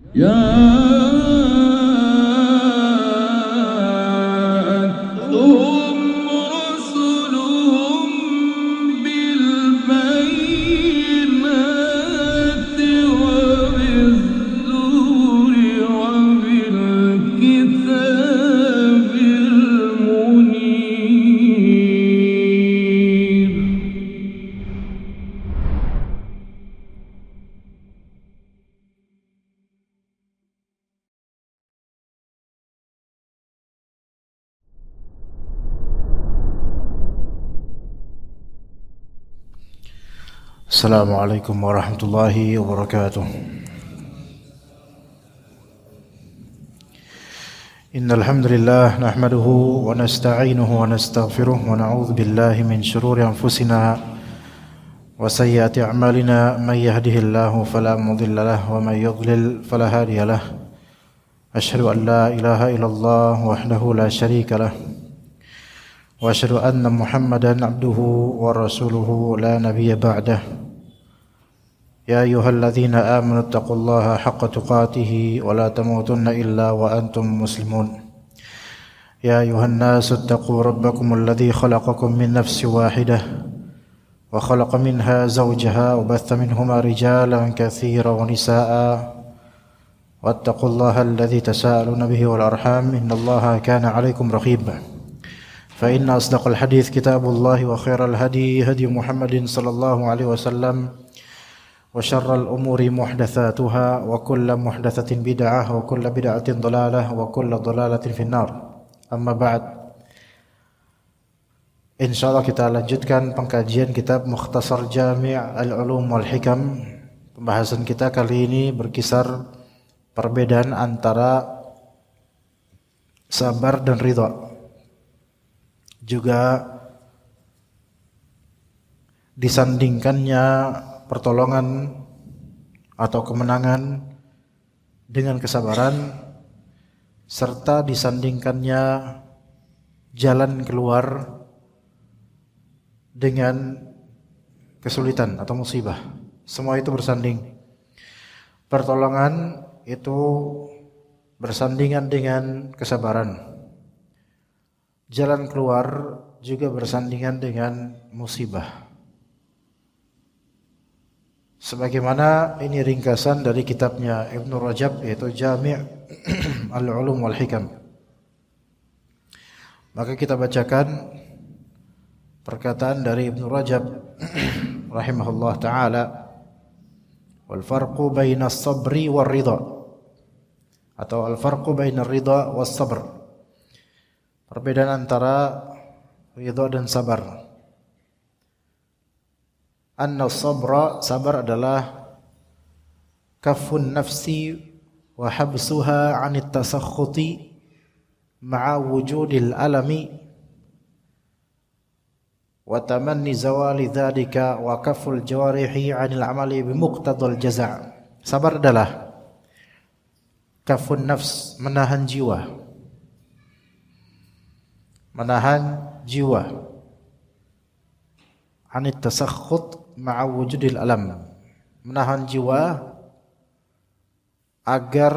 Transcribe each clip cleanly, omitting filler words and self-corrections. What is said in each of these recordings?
جاءتهم رسلهم بالبينات وبالزور وبالكتاب المنير. Assalamualaikum warahmatullahi wabarakatuh. Innal hamdalillah nahmaduhu wa nasta'inuhu wa nastaghfiruh wa na'udzu billahi min shururi anfusina wa sayyiati a'malina may yahdihillahu fala mudilla lahu wa may yudlil fala hadiya lahu. Asyhadu an la ilaha illallah wahdahu la syarika lahu wa asyhadu anna Muhammadan abduhu wa rasuluhu la nabiyya ba'dah. Ya ayyuhalladzina amanu taqullaha haqqa tuqatih wa la tamutunna illa wa antum muslimun. Ya ayyuhan nasu taqu rabbakumul ladzi khalaqakum min nafsin wahidah wa khalaqa minha zawjaha wa batha minhuma rijalan katsiran wa nisaa'a wattaqullaha alladzi tasaaluna bihi wal arham innallaha kana 'alaikum raqiba. Fa inna asdaqal hadits kitabullahi wa khairal hadi hadi Muhammadin sallallahu alaihi wasallam wa syarral umuri muhdatsatuha wa kullu muhdatsatin bid'ah wa kullu bid'atin dhalalah wa kullu dhalalatin finnar. Amma ba'd. Insyaallah kita lanjutkan pengkajian kitab Mukhtasar Jami' al-Ulum wal Hikam. Pembahasan kita kali ini berkisar perbedaan antara sabar dan ridha. Juga disandingkannya pertolongan atau kemenangan dengan kesabaran, serta disandingkannya jalan keluar dengan kesulitan atau musibah. Semua itu bersanding. Pertolongan itu bersandingan dengan kesabaran. Jalan keluar juga bersandingan dengan musibah. Sebagaimana ini ringkasan dari kitabnya Ibnu Rajab, yaitu Jami' al-Ulum wal Hikam. Maka kita bacakan perkataan dari Ibnu Rajab rahimahullah ta'ala. Wal farqu baina as-sabri war ridha, atau al farqu baina ar-ridha was sabr. Perbedaan antara ridha dan sabar. Anna sabra, sabar adalah kafun nafsi wa habsuha 'anit tasakhuti ma'a wujudil alami wa tamanni zawali dzalika wa kaful jawarihi 'anil 'amali bimuqtadal jaza'. Sabar adalah kafun nafs, menahan jiwa. Menahan jiwa 'anit tasakhut ma'a wujudil alam, menahan jiwa agar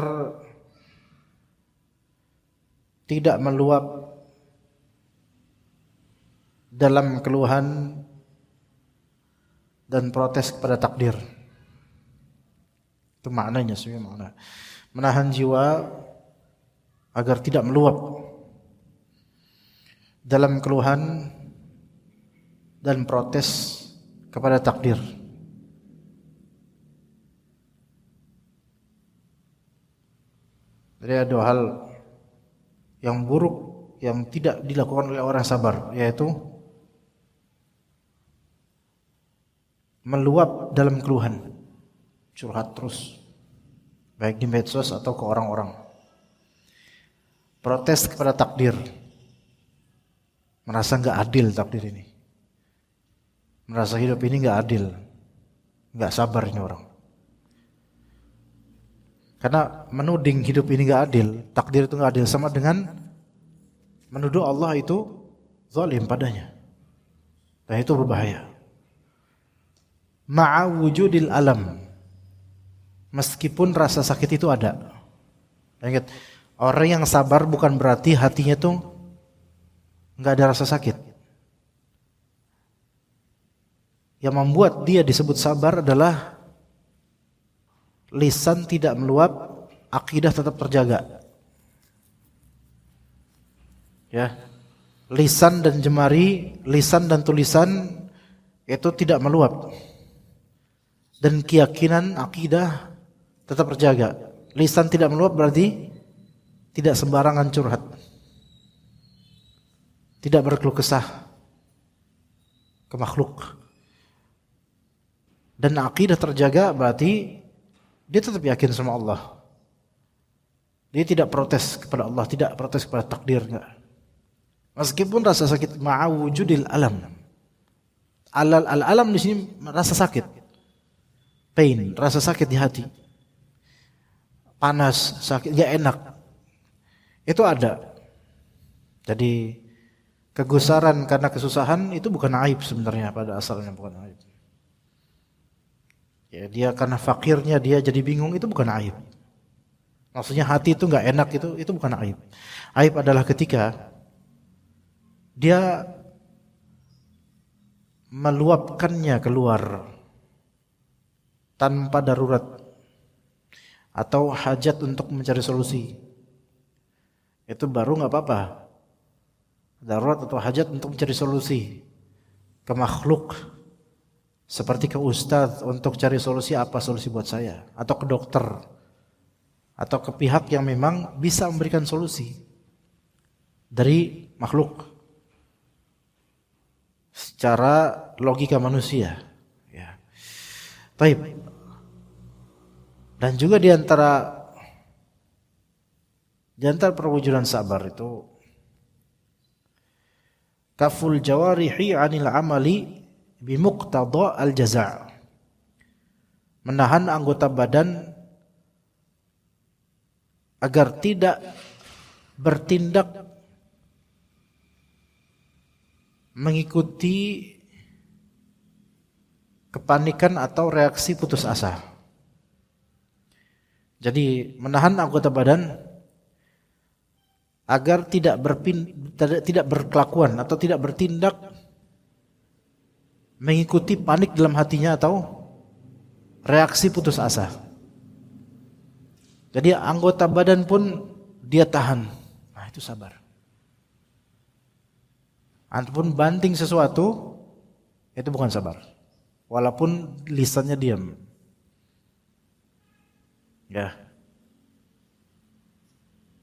tidak meluap dalam keluhan dan protes kepada takdir. Itu maknanya, sebenarnya makna. Menahan jiwa agar tidak meluap dalam keluhan dan protes kepada takdir. Jadi ada hal yang buruk yang tidak dilakukan oleh orang sabar, yaitu meluap dalam keluhan, curhat terus, baik di medsos atau ke orang-orang. Protes kepada takdir, merasa nggak adil takdir ini. Merasa hidup ini nggak adil, nggak sabar ini orang. Karena menuding hidup ini nggak adil, takdir itu nggak adil, sama dengan menuduh Allah itu zalim padanya, dan itu berbahaya. Ma'a wujudil alam, meskipun rasa sakit itu ada. Ingat, orang yang sabar bukan berarti hatinya tuh nggak ada rasa sakit. Yang membuat dia disebut sabar adalah lisan tidak meluap, akidah tetap terjaga. Ya, lisan dan jemari, lisan dan tulisan itu tidak meluap. Dan keyakinan akidah tetap terjaga. Lisan tidak meluap berarti tidak sembarangan curhat. Tidak berkeluh kesah ke makhluk. Dan akidah terjaga berarti dia tetap yakin sama Allah. Dia tidak protes kepada Allah, tidak protes kepada takdir, enggak. Meskipun rasa sakit ma'awujudil alam. Al-alam di sini rasa sakit. Pain, rasa sakit di hati. Panas, sakit, enggak enak. Itu ada. Jadi kegusaran karena kesusahan itu bukan aib sebenarnya, pada asalnya bukan aib. Ya, dia karena fakirnya dia jadi bingung, itu bukan aib. Maksudnya hati itu enggak enak, itu bukan aib. Aib adalah ketika dia meluapkannya keluar tanpa darurat atau hajat untuk mencari solusi. Itu baru enggak apa-apa. Darurat atau hajat untuk mencari solusi ke makhluk, seperti ke ustadz untuk cari solusi, apa solusi buat saya, atau ke dokter, atau ke pihak yang memang bisa memberikan solusi dari makhluk secara logika manusia. Ya. Baik. Dan juga di antara perwujudan sabar itu kaful jawarihi 'anil amali bimuqtada al-jaza'. Menahan anggota badan agar tidak bertindak mengikuti kepanikan atau reaksi putus asa. Jadi menahan anggota badan agar tidak berkelakuan atau tidak bertindak mengikuti panik dalam hatinya atau reaksi putus asa. Jadi anggota badan pun dia tahan. Nah, itu sabar. Antum banting sesuatu, itu bukan sabar. Walaupun lisannya diam. Ya.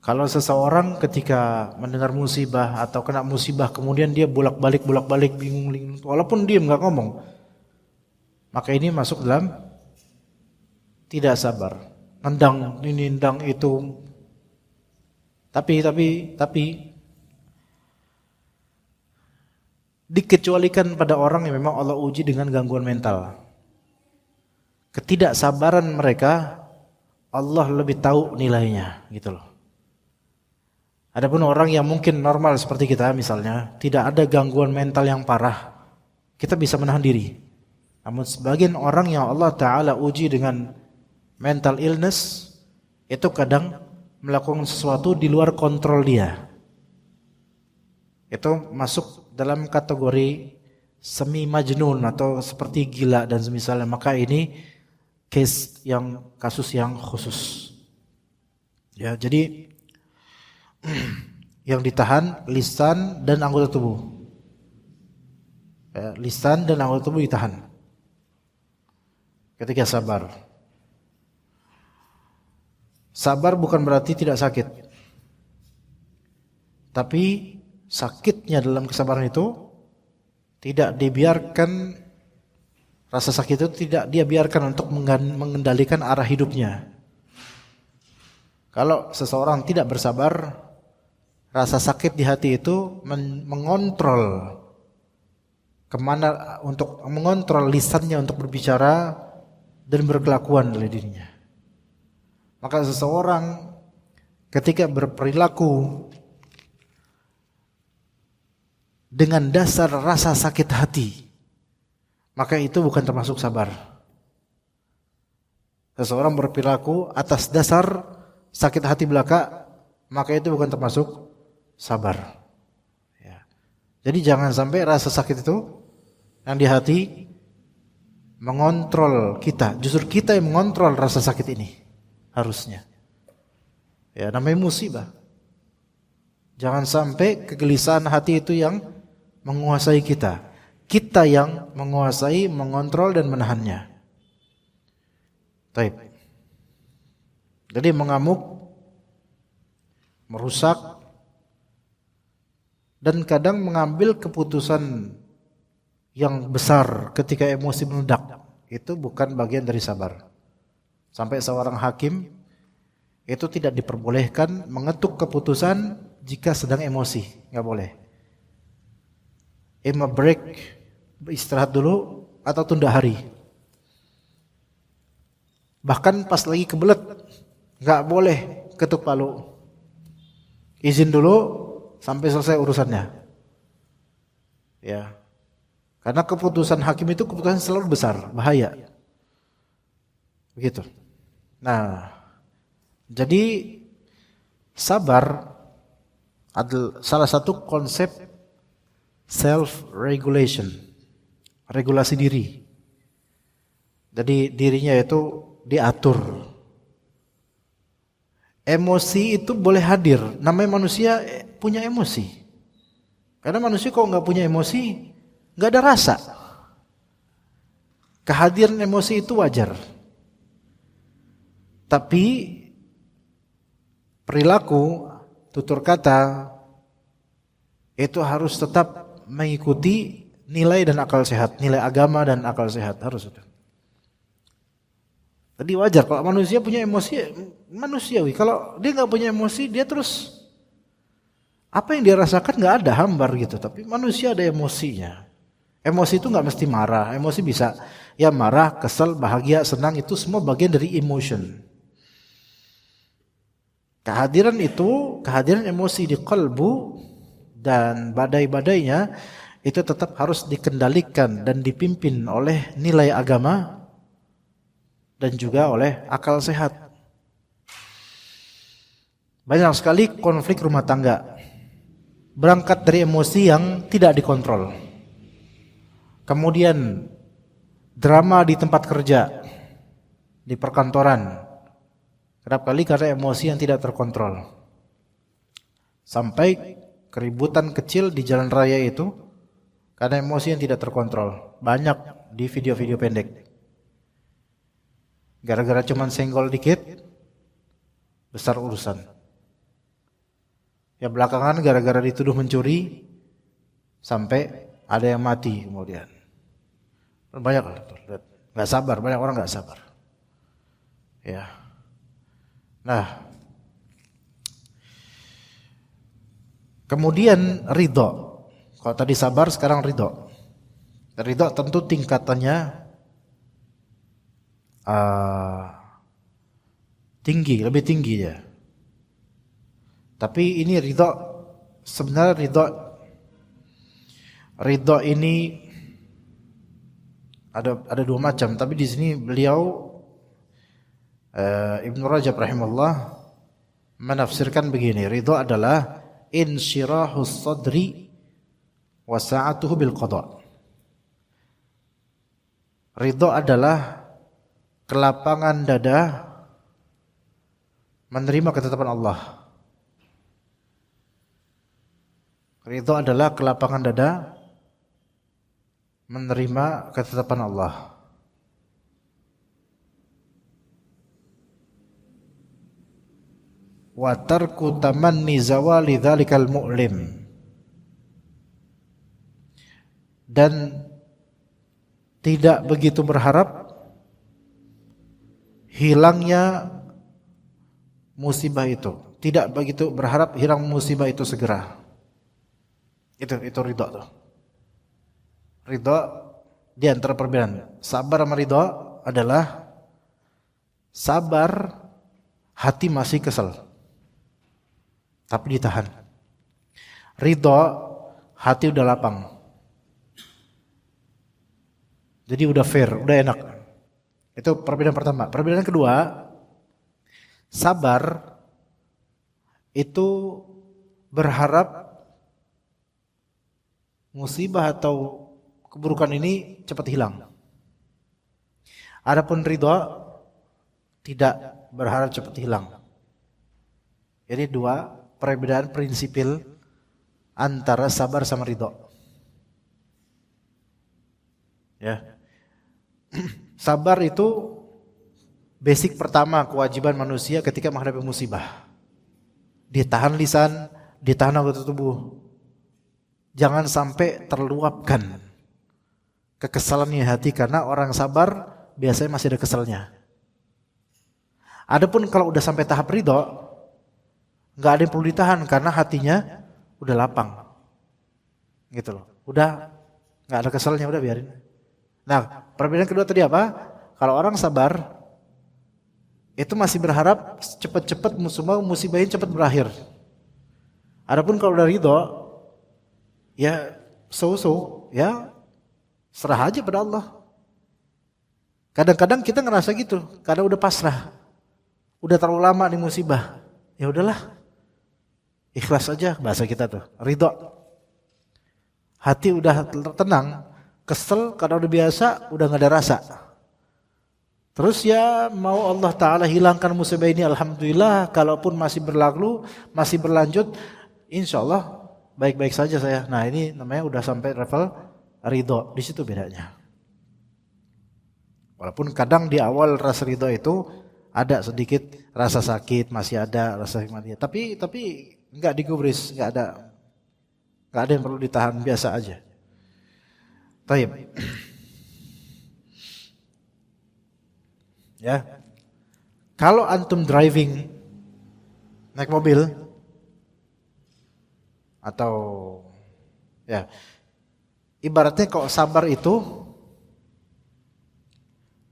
Kalau seseorang ketika mendengar musibah atau kena musibah kemudian dia bolak-balik bingung, walaupun diam enggak ngomong, maka ini masuk dalam tidak sabar. Nendang ini, nendang itu. Tapi dikecualikan pada orang yang memang Allah uji dengan gangguan mental. Ketidaksabaran mereka Allah lebih tahu nilainya, gitu loh. Adapun orang yang mungkin normal seperti kita misalnya, tidak ada gangguan mental yang parah, kita bisa menahan diri. Namun sebagian orang yang Allah Ta'ala uji dengan mental illness, itu kadang melakukan sesuatu di luar kontrol dia. Itu masuk dalam kategori semi majnun atau seperti gila dan semisalnya. Maka ini kasus yang khusus. Ya, jadi yang ditahan lisan dan anggota tubuh. Ya, lisan dan anggota tubuh ditahan ketika sabar. Sabar bukan berarti tidak sakit. Tapi sakitnya dalam kesabaran itu tidak dibiarkan, rasa sakit itu tidak dia biarkan untuk mengendalikan arah hidupnya. Kalau seseorang tidak bersabar, rasa sakit di hati itu mengontrol kemana, untuk mengontrol lisannya untuk berbicara dan berkelakuan oleh dirinya. Maka seseorang ketika berperilaku dengan dasar rasa sakit hati, maka itu bukan termasuk sabar. seseorang berperilaku atas dasar sakit hati belaka, maka itu bukan termasuk sabar. Ya. Jadi jangan sampai rasa sakit itu yang di hati mengontrol kita. Justru kita yang mengontrol rasa sakit ini harusnya. Ya, namanya musibah. Jangan sampai kegelisahan hati itu yang menguasai kita. Kita yang menguasai, mengontrol dan menahannya. Taib. Jadi mengamuk, merusak, dan kadang mengambil keputusan yang besar ketika emosi meledak. Itu bukan bagian dari sabar. Sampai seorang hakim itu tidak diperbolehkan mengetuk keputusan jika sedang emosi, nggak boleh. Ima break, istirahat dulu atau tunda hari. Bahkan pas lagi kebelet, nggak boleh ketuk palu. Izin dulu sampai selesai urusannya. Ya, karena keputusan hakim itu keputusan selalu besar, bahaya. Begitu. Nah, jadi sabar adalah salah satu konsep self-regulation, regulasi diri. Jadi dirinya itu diatur. Emosi itu boleh hadir. Namanya manusia punya emosi. Karena manusia kalau nggak punya emosi, nggak ada rasa. Kehadiran emosi itu wajar. Tapi perilaku, tutur kata itu harus tetap mengikuti nilai dan akal sehat, nilai agama dan akal sehat harus itu. Jadi wajar kalau manusia punya emosi, manusiawi. Kalau dia nggak punya emosi, dia terus apa yang dia rasakan nggak ada, hambar gitu. Tapi manusia ada emosinya. Emosi itu nggak mesti marah, emosi bisa ya marah, kesel, bahagia, senang, itu semua bagian dari emotion. Kehadiran itu, kehadiran emosi di kalbu dan badai-badainya itu tetap harus dikendalikan dan dipimpin oleh nilai agama dan juga oleh akal sehat. Banyak sekali konflik rumah tangga berangkat dari emosi yang tidak dikontrol. Kemudian drama di tempat kerja, di perkantoran. Kerap kali karena emosi yang tidak terkontrol. Sampai keributan kecil di jalan raya itu karena emosi yang tidak terkontrol. Banyak di video-video pendek. Gara-gara cuman senggol dikit, besar urusan. Ya belakangan gara-gara dituduh mencuri, sampai ada yang mati kemudian. Banyak nggak sabar, banyak orang nggak sabar. Ya. Nah, kemudian ridho. Kalau tadi sabar, sekarang ridho. Ridho tentu tingkatannya tinggi, lebih tinggi ya. Tapi ini ridho, sebenarnya ridho ini ada dua macam. Tapi di sini beliau Ibnu Rajab rahimahullah menafsirkan begini, ridho adalah insyirahus sadri wa sa'atuhu bil qada. Ridho adalah kelapangan dada menerima ketetapan Allah. Ridho adalah kelapangan dada menerima ketetapan Allah. Wa tarku tamanni zawali dzalikal mu'lim. Dan tidak begitu berharap hilangnya musibah itu. Tidak begitu berharap hilang musibah itu segera. Itu ridho tuh. Ridho di antara perbedaan sabar sama ridho adalah sabar hati masih kesel tapi ditahan. Ridho hati udah lapang. Jadi udah fair, udah enak. Itu perbedaan pertama. Perbedaan kedua, sabar itu berharap musibah atau keburukan ini cepat hilang. Adapun ridha tidak berharap cepat hilang. Jadi dua perbedaan prinsipil antara sabar sama ridha. Ya. Sabar itu basic pertama kewajiban manusia ketika menghadapi musibah. Dia tahan lisan, dia tahan anggota tubuh. Jangan sampai terluapkan kekesalannya hati, karena orang sabar biasanya masih ada keselnya. Adapun kalau udah sampai tahap ridho, nggak ada yang perlu ditahan karena hatinya udah lapang, gitu loh. Udah nggak ada keselnya, udah biarin. Nah, perbedaan kedua tadi apa? Kalau orang sabar itu masih berharap cepat-cepat musibah ini cepat berakhir. Adapun kalau udah ridho, ya ya serah aja pada Allah. Kadang-kadang kita ngerasa gitu, kadang udah pasrah, udah terlalu lama di musibah, ya udahlah, ikhlas aja bahasa kita tuh, ridho. Hati udah tenang, kesel karena udah biasa, udah nggak ada rasa. Terus ya mau Allah Ta'ala hilangkan musibah ini, alhamdulillah. Kalaupun masih berlalu, masih berlanjut, insya Allah baik-baik saja saya. Nah ini namanya udah sampai level ridho. Di situ bedanya. Walaupun kadang di awal rasa ridho itu ada sedikit rasa sakit, masih ada rasa hikmatnya. Tapi nggak digubris, nggak ada yang perlu ditahan, biasa aja. Taib. Ya, kalau antum driving naik mobil atau ya ibaratnya kalau sabar itu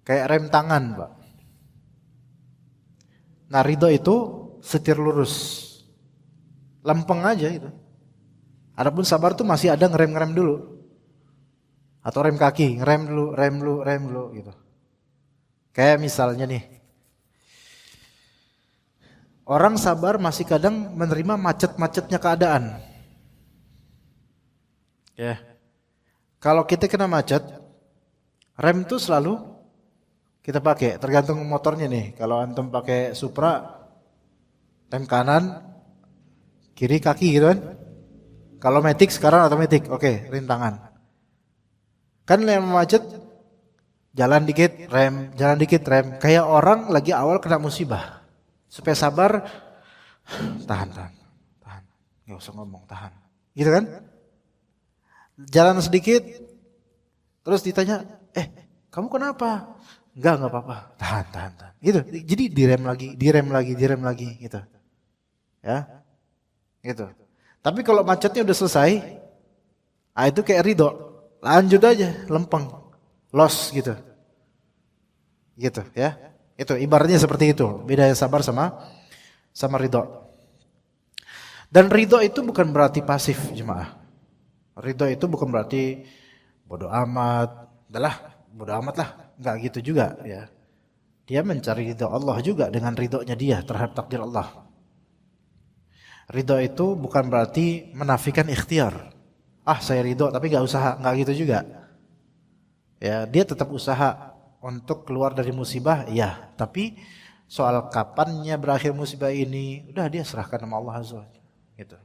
kayak rem tangan, Pak. Nah, ridho itu setir lurus, lempeng aja itu. Adapun sabar tuh masih ada ngerem dulu, atau rem kaki, rem dulu gitu. Kayak misalnya nih, orang sabar masih kadang menerima macet-macetnya keadaan. Ya, kalau kita kena macet, rem tuh selalu kita pakai, tergantung motornya nih. Kalau antum pakai Supra, rem kanan, kiri kaki gitu kan. Kalau Matic sekarang otomatis, oke, rem tangan. Kan yang macet, jalan dikit rem, kayak orang lagi awal kena musibah. Supaya sabar, tahan, nggak usah ngomong, tahan, gitu kan? Jalan sedikit, terus ditanya, kamu kenapa? Enggak apa-apa, tahan, gitu. Jadi direm lagi, gitu, ya, gitu. Tapi kalau macetnya udah selesai, itu kayak ridho, lanjut aja, lempeng, los gitu ya. Itu ibaratnya seperti itu. Bedanya sabar sama ridho. Dan ridho itu bukan berarti pasif, jemaah. Ridho itu bukan berarti bodoh amat, bodoh amat lah, enggak gitu juga ya. Dia mencari ridho Allah juga dengan ridhonya dia terhadap takdir Allah. Ridho itu bukan berarti menafikan ikhtiar. Saya ridho tapi enggak usaha, enggak gitu juga. Ya, dia tetap usaha untuk keluar dari musibah, ya. Tapi soal kapannya berakhir musibah ini, udah dia serahkan sama Allah Azza wa Jalla, gitu.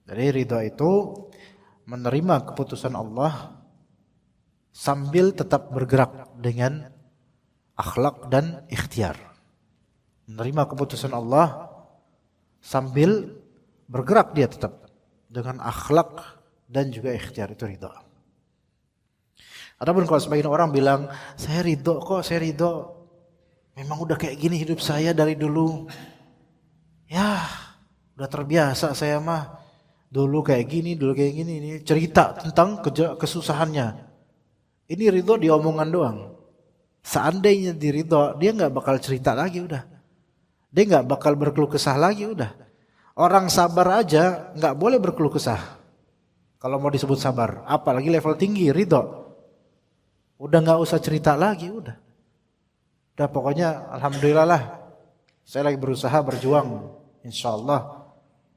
Jadi ridho itu menerima keputusan Allah sambil tetap bergerak dengan akhlak dan ikhtiar. Menerima keputusan Allah sambil bergerak dia tetap dengan akhlak dan juga ikhtiar, itu ridho. Adapun kalau sebagian orang bilang, saya ridho, memang udah kayak gini hidup saya dari dulu. Ya, udah terbiasa saya mah. Dulu kayak gini, ini cerita tentang kesusahannya. Ini ridho di omongan doang. Seandainya di ridho, dia nggak bakal cerita lagi udah. Dia nggak bakal berkeluh kesah lagi udah. Orang sabar aja nggak boleh berkeluh kesah. Kalau mau disebut sabar, apalagi level tinggi ridho. Udah nggak usah cerita lagi udah. Udah pokoknya alhamdulillah lah. Saya lagi berusaha berjuang. Insyaallah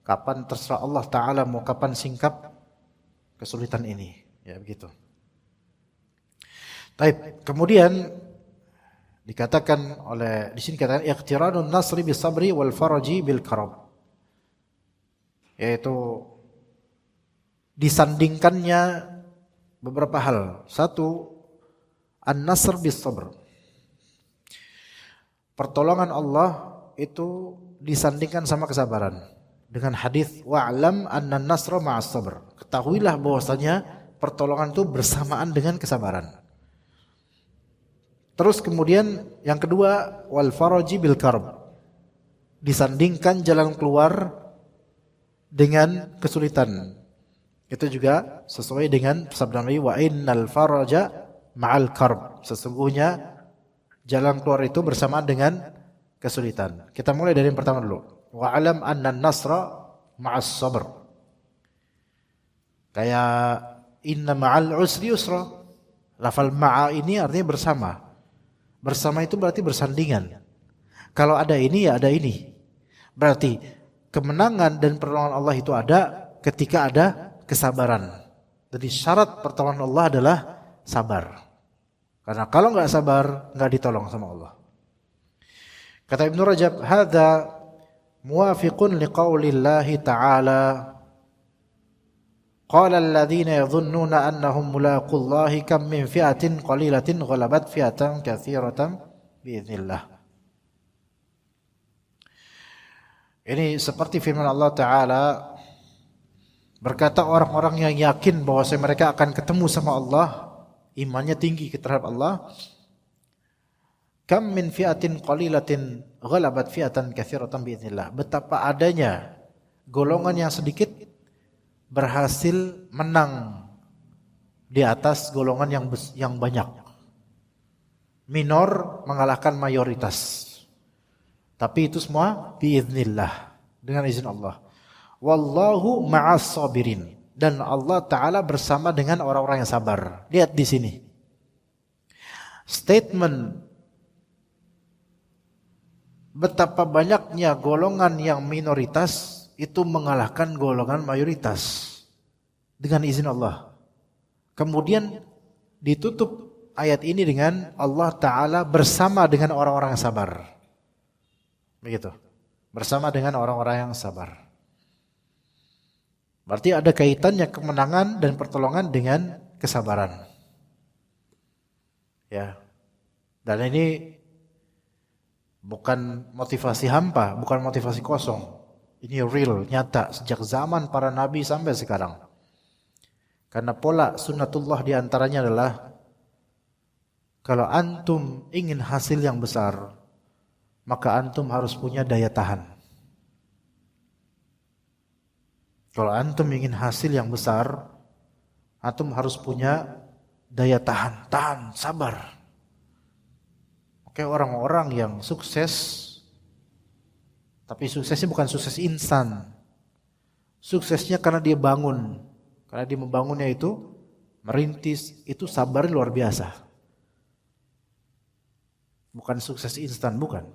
kapan terserah Allah Ta'ala mau kapan singkap kesulitan ini. Ya begitu. Baik, kemudian dikatakan oleh di sini katakan iqtiranun nasri bis sabri wal faraji bil karab. Yaitu disandingkannya beberapa hal. Satu, an-nasr bis sabr. Pertolongan Allah itu disandingkan sama kesabaran. Dengan hadis wa'lam anna nasra ma'as sabr. Ketahuilah bahwasanya pertolongan itu bersamaan dengan kesabaran. Terus kemudian yang kedua wal faraji bil karb. Disandingkan jalan keluar dengan kesulitan. Itu juga sesuai dengan sabda Nabi wa innal faraja ma'al karb. Sesungguhnya jalan keluar itu bersamaan dengan kesulitan. Kita mulai dari yang pertama dulu. Wa'alam anna nasra ma'as sabr. Kayak inna ma'al usri yusra. Lafal ma'a ini artinya bersama. Bersama itu berarti bersandingan. Kalau ada ini ya ada ini. Berarti kemenangan dan pertolongan Allah itu ada ketika ada kesabaran. Jadi syarat pertolongan Allah adalah sabar. Karena kalau nggak sabar, nggak ditolong sama Allah. Kata Ibnu Rajab, hadza muwafiqun liqaulillahi ta'ala. Qala alladhina yadhunnuna annahum mulaqullahi kam min fi'atin qalilatin ghalabat fi'atan katsiratan biidznillah. Ini seperti firman Allah Ta'ala, berkata orang-orang yang yakin bahwa mereka akan ketemu sama Allah, imannya tinggi terhadap Allah. Kam min fi'atin qalilatin ghalabat fi'atan katsiratan biidznillah. Betapa adanya golongan yang sedikit berhasil menang di atas golongan yang banyak. Minor mengalahkan mayoritas. Tapi itu semua biiznillah, dengan izin Allah. Wallahu ma'as sabirin. Dan Allah Ta'ala bersama dengan orang-orang yang sabar. Lihat di sini. Statement betapa banyaknya golongan yang minoritas itu mengalahkan golongan mayoritas dengan izin Allah. Kemudian ditutup ayat ini dengan Allah Ta'ala bersama dengan orang-orang yang sabar. Begitu. Bersama dengan orang-orang yang sabar. Berarti ada kaitannya kemenangan dan pertolongan dengan kesabaran. Ya. Dan ini bukan motivasi hampa, bukan motivasi kosong. Ini real, nyata sejak zaman para nabi sampai sekarang. Karena pola sunnatullah diantaranya adalah kalau antum ingin hasil yang besar, maka antum harus punya daya tahan. Kalau antum ingin hasil yang besar, antum harus punya daya tahan, sabar. Oke, orang-orang yang sukses, tapi suksesnya bukan sukses instan. Suksesnya karena dia bangun. Karena dia membangunnya itu, merintis, itu sabar luar biasa. Bukan sukses instan, bukan.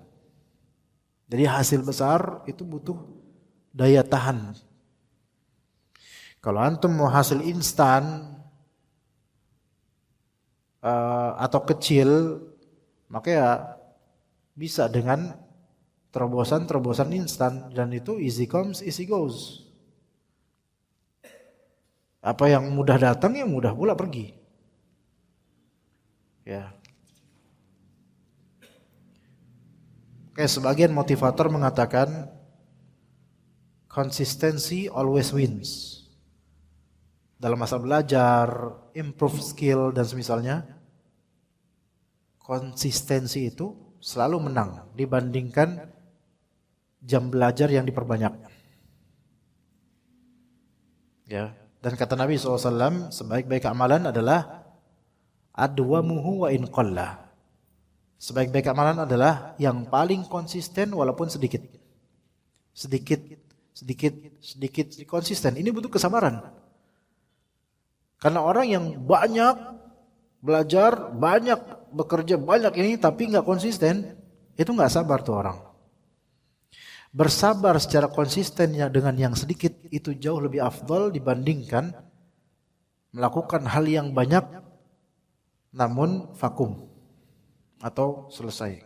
Jadi hasil besar itu butuh daya tahan. Kalau antum mau hasil instan atau kecil, maka ya bisa dengan terobosan instan, dan itu easy comes, easy goes. Apa yang mudah datang ya mudah pula pergi. Ya. Oke, sebagian motivator mengatakan consistency always wins. Dalam masa belajar, improve skill dan semisalnya, konsistensi itu selalu menang dibandingkan jam belajar yang diperbanyak. Ya. Dan kata Nabi SAW, sebaik-baik amalan adalah adwamuhu wa in qalla. Sebaik-baik amalan adalah yang paling konsisten walaupun sedikit. Sedikit konsisten. Ini butuh kesabaran. Karena orang yang banyak belajar banyak, bekerja banyak ini tapi nggak konsisten, itu nggak sabar tuh orang. Bersabar secara konsisten dengan yang sedikit itu jauh lebih afdal dibandingkan melakukan hal yang banyak namun vakum atau selesai.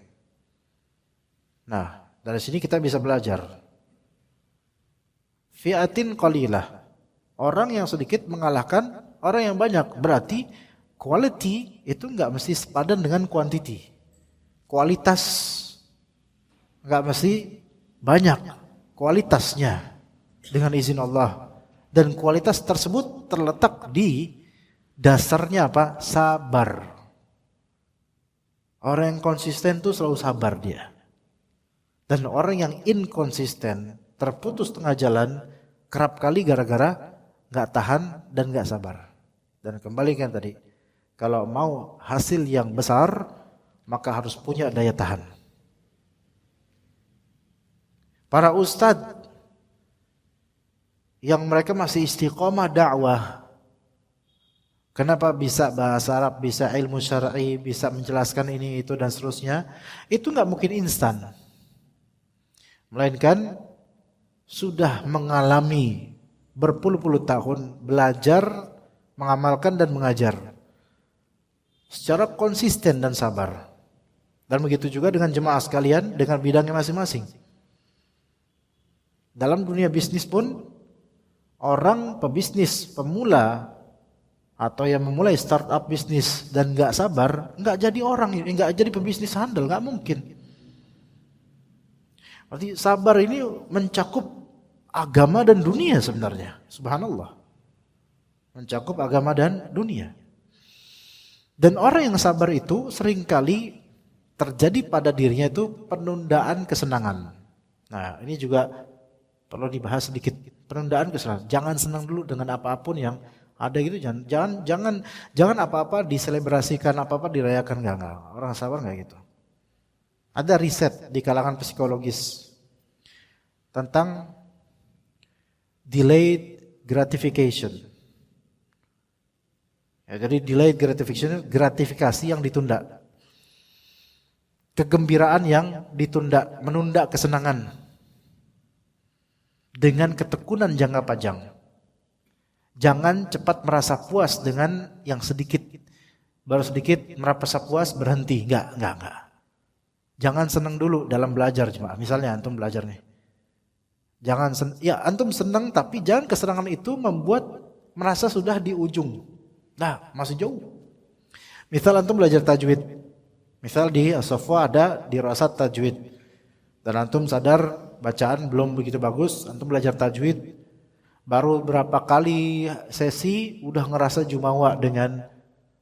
Nah, dari sini kita bisa belajar. Fi'atin qalilah. Orang yang sedikit mengalahkan orang yang banyak. Berarti quality itu enggak mesti sepadan dengan quantity. Kualitas enggak mesti banyak. Kualitasnya dengan izin Allah. Dan kualitas tersebut terletak di dasarnya apa? Sabar. Orang yang konsisten itu selalu sabar dia. Dan orang yang inkonsisten, terputus tengah jalan, kerap kali gara-gara gak tahan dan gak sabar. Dan kembali kan tadi, kalau mau hasil yang besar, maka harus punya daya tahan. Para ustadz yang mereka masih istiqomah dakwah, kenapa bisa bahasa Arab, bisa ilmu syar'i, bisa menjelaskan ini itu dan seterusnya, itu gak mungkin instan. Melainkan sudah mengalami berpuluh-puluh tahun belajar, mengamalkan dan mengajar secara konsisten dan sabar. Dan begitu juga dengan jemaah sekalian dengan bidangnya masing-masing. Dalam dunia bisnis pun orang pebisnis pemula atau yang memulai startup bisnis dan nggak sabar, nggak jadi orang, nggak jadi pebisnis handal, nggak mungkin. Berarti sabar ini mencakup agama dan dunia sebenarnya. Subhanallah. Mencakup agama dan dunia. Dan orang yang sabar itu seringkali terjadi pada dirinya itu penundaan kesenangan. Nah, ini juga perlu dibahas sedikit. Penundaan kesenangan. Jangan senang dulu dengan apapun yang ada gitu. Jangan apa-apa diselebrasikan, apa-apa dirayakan, enggak. Orang sabar enggak gitu. Ada riset di kalangan psikologis tentang delayed gratification. Ya, jadi delayed gratification, gratifikasi yang ditunda. Kegembiraan yang ditunda, menunda kesenangan. Dengan ketekunan jangka panjang. Jangan cepat merasa puas dengan yang sedikit. Baru sedikit merasa puas berhenti. Enggak. Jangan senang dulu dalam belajar jemaah. Misalnya antum belajar nih. Antum senang tapi jangan kesenangan itu membuat merasa sudah di ujung. Nah, masih jauh. Misal antum belajar tajwid. Misal di As-Saffah ada dirasat tajwid. Dan antum sadar bacaan belum begitu bagus, antum belajar tajwid. Baru berapa kali sesi udah ngerasa jumawa dengan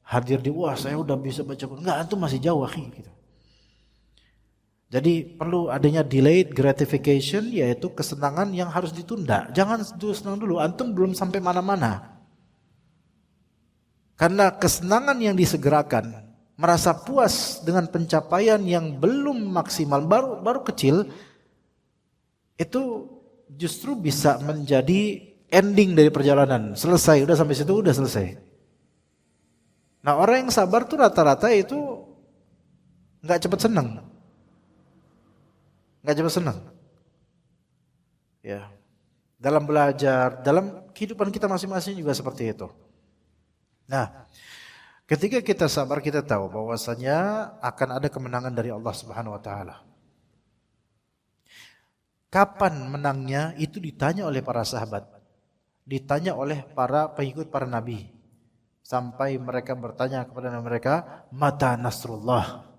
hadir di wah saya udah bisa baca. Enggak, antum masih jauh akhi gitu. Jadi perlu adanya delayed gratification, yaitu kesenangan yang harus ditunda. Jangan senang dulu, antum belum sampai mana-mana. Karena kesenangan yang disegerakan, merasa puas dengan pencapaian yang belum maksimal, baru kecil, itu justru bisa menjadi ending dari perjalanan. Selesai, udah sampai situ, udah selesai. Nah, orang yang sabar tuh rata-rata itu nggak cepat senang. Nggak cepat senang. Ya. Dalam belajar, dalam kehidupan kita masing-masing juga seperti itu. Nah, ketika kita sabar, kita tahu bahwasanya akan ada kemenangan dari Allah Subhanahu wa taala. Kapan menangnya itu ditanya oleh para sahabat. Ditanya oleh para pengikut para nabi. Sampai mereka bertanya kepada mereka, "Mata nasrullah?"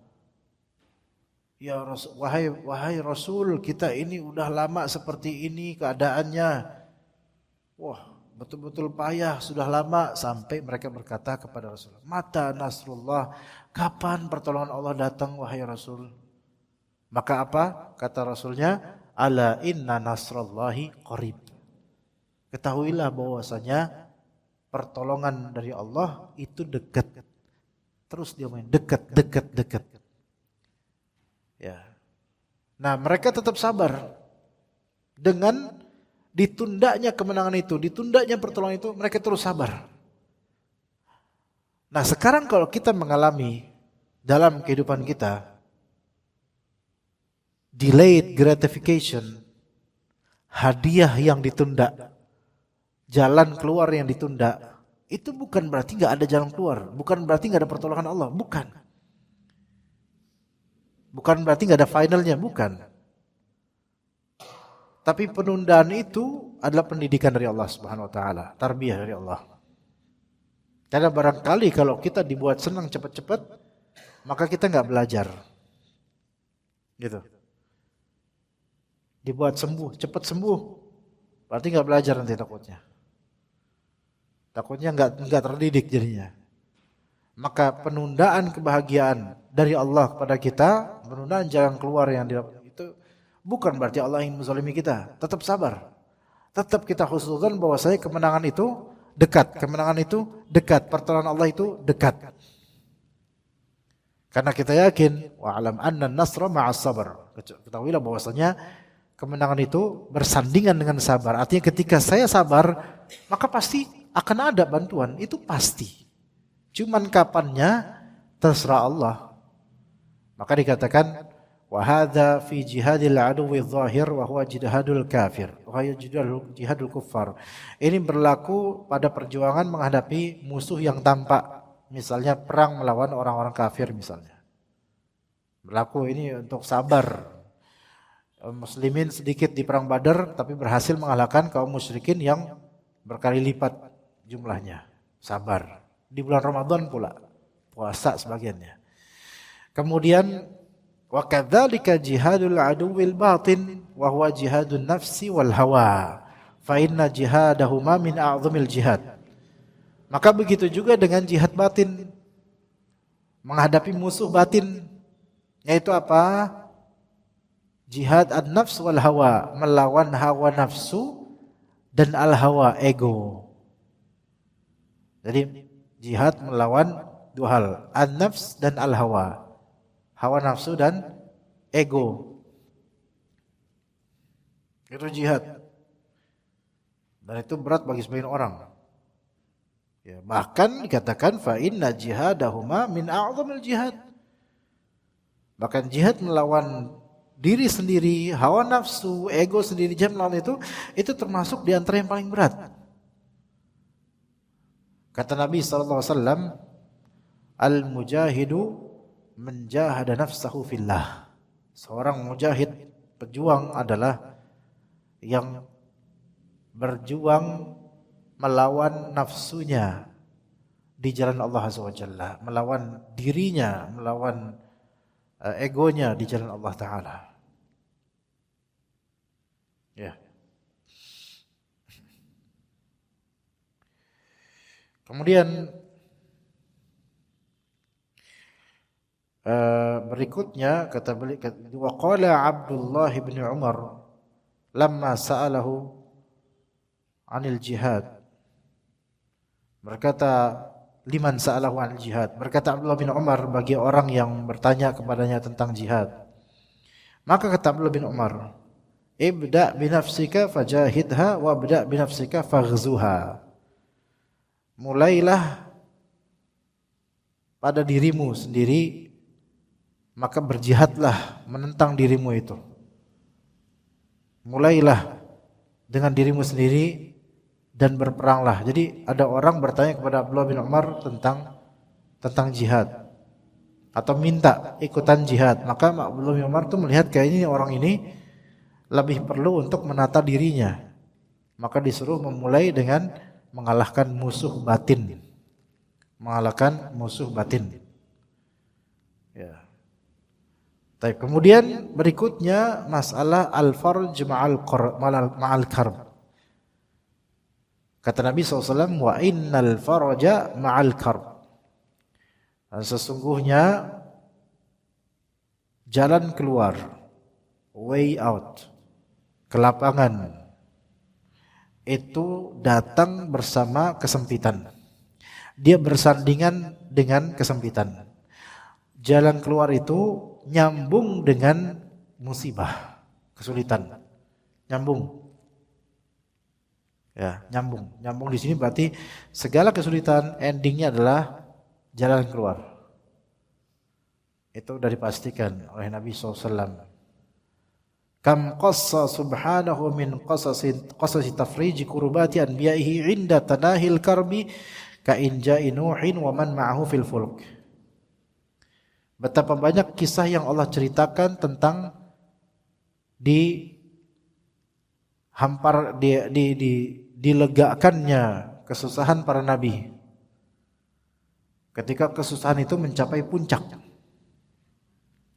Ya Rasul, wahai Rasul, kita ini udah lama seperti ini keadaannya. Wah, betul-betul payah, sudah lama. Sampai mereka berkata kepada Rasul, "Mata nasrullah?" Kapan pertolongan Allah datang wahai Rasul? Maka apa? Kata Rasulnya, "Ala inna nasrallahi qarib." Ketahuilah bahwasanya pertolongan dari Allah itu dekat. Terus dia main dekat. Ya. Nah, mereka tetap sabar dengan ditundanya kemenangan itu, ditundanya pertolongan itu, mereka terus sabar. Nah sekarang kalau kita mengalami dalam kehidupan kita delayed gratification, hadiah yang ditunda, jalan keluar yang ditunda, itu bukan berarti nggak ada jalan keluar, bukan berarti nggak ada pertolongan Allah, bukan. Bukan berarti nggak ada finalnya, bukan. Tapi penundaan itu adalah pendidikan dari Allah Subhanahu Wa Taala, tarbiyah dari Allah. Karena barangkali kalau kita dibuat senang cepat-cepat, maka kita nggak belajar, gitu. Dibuat sembuh, cepat sembuh, berarti nggak belajar nanti takutnya. Takutnya nggak terdidik jadinya. Maka penundaan kebahagiaan dari Allah kepada kita, penundaan jalan keluar yang itu bukan berarti Allah ingin menzalimi kita. Tetap sabar, tetap kita husnudzon bahwa saya kemenangan itu dekat, kemenangan itu dekat, pertolongan Allah itu dekat. Karena kita yakin wa alam anna nasra ma'as sabar. Ketahuilah bahwasanya kemenangan itu bersandingan dengan sabar. Artinya ketika saya sabar, maka pasti akan ada bantuan, itu pasti. Cuman kapannya terserah Allah. Maka dikatakan wa hadza fi jihadil aduwwi dhahir wa huwa jihadul kafir wa jihadul kuffar. Ini berlaku pada perjuangan menghadapi musuh yang tampak. Misalnya perang melawan orang-orang kafir misalnya. Berlaku ini untuk sabar. Muslimin sedikit di perang Badar tapi berhasil mengalahkan kaum musyrikin yang berkali lipat jumlahnya. Sabar. Di bulan Ramadan pula, puasa sebagiannya. Kemudian wa kadzalika jihadul aduwwil batin wa huwa jihadun nafsi wal hawa. Fa inna jihadahuma min a'zamil jihad. Maka begitu juga dengan jihad batin, menghadapi musuh batin, yaitu apa? Jihad an-nafs wal hawa, melawan hawa nafsu dan al-hawa, ego. Jadi jihad melawan dua hal, an-nafs dan al-hawa. Hawa nafsu dan ego. Itu jihad. Dan itu berat bagi sebagian orang. Ya, bahkan dikatakan fa inna jihadahuma min a'zamil jihad. Bahkan jihad melawan diri sendiri, hawa nafsu, ego sendiri, jihad melawan itu termasuk di antara yang paling berat. Kata Nabi SAW, al-mujahidu menjahada nafsahu fillah. Seorang mujahid, pejuang adalah yang berjuang melawan nafsunya di jalan Allah SWT, melawan dirinya, melawan egonya di jalan Allah Ta'ala. Ya. Kemudian berikutnya kata beliau, wa qala Abdullah bin Umar lamma sa'alahu 'anil jihad. Berkata liman sa'alahu 'anil jihad. Berkata Abdullah bin Umar bagi orang yang bertanya kepadanya tentang jihad. Maka kata Abdullah bin Umar, ibda' bi nafsika fajahidha wa ibda' bi nafsika faghzuha. Mulailah pada dirimu sendiri, maka berjihadlah menentang dirimu itu. Mulailah dengan dirimu sendiri dan berperanglah. Jadi ada orang bertanya kepada Abdullah bin Umar tentang jihad atau minta ikutan jihad. Maka Abdullah bin Umar tuh melihat kayaknya orang ini lebih perlu untuk menata dirinya. Maka disuruh memulai dengan mengalahkan musuh batin. Mengalahkan musuh batin. Ya. Baik, kemudian berikutnya masalah al-farj ma'al karb. Kata Nabi SAW, wa innal faraja ma'al karb. Dan sesungguhnya jalan keluar, way out, kelapangan, itu datang bersama kesempitan. Dia bersandingan dengan kesempitan. Jalan keluar itu nyambung dengan musibah, kesulitan. Nyambung. Ya, nyambung. Nyambung di sini berarti segala kesulitan endingnya adalah jalan keluar. Itu sudah dipastikan oleh Nabi SAW. Kam qassa subhanahu min qasasi tafriji kurubati anbiya'ihi inda tanahil karbi ka inja'i Nuhin wa man ma'ahu fil fulk. Betapa banyak kisah yang Allah ceritakan tentang dilegakannya kesusahan para nabi. Ketika kesusahan itu mencapai puncak.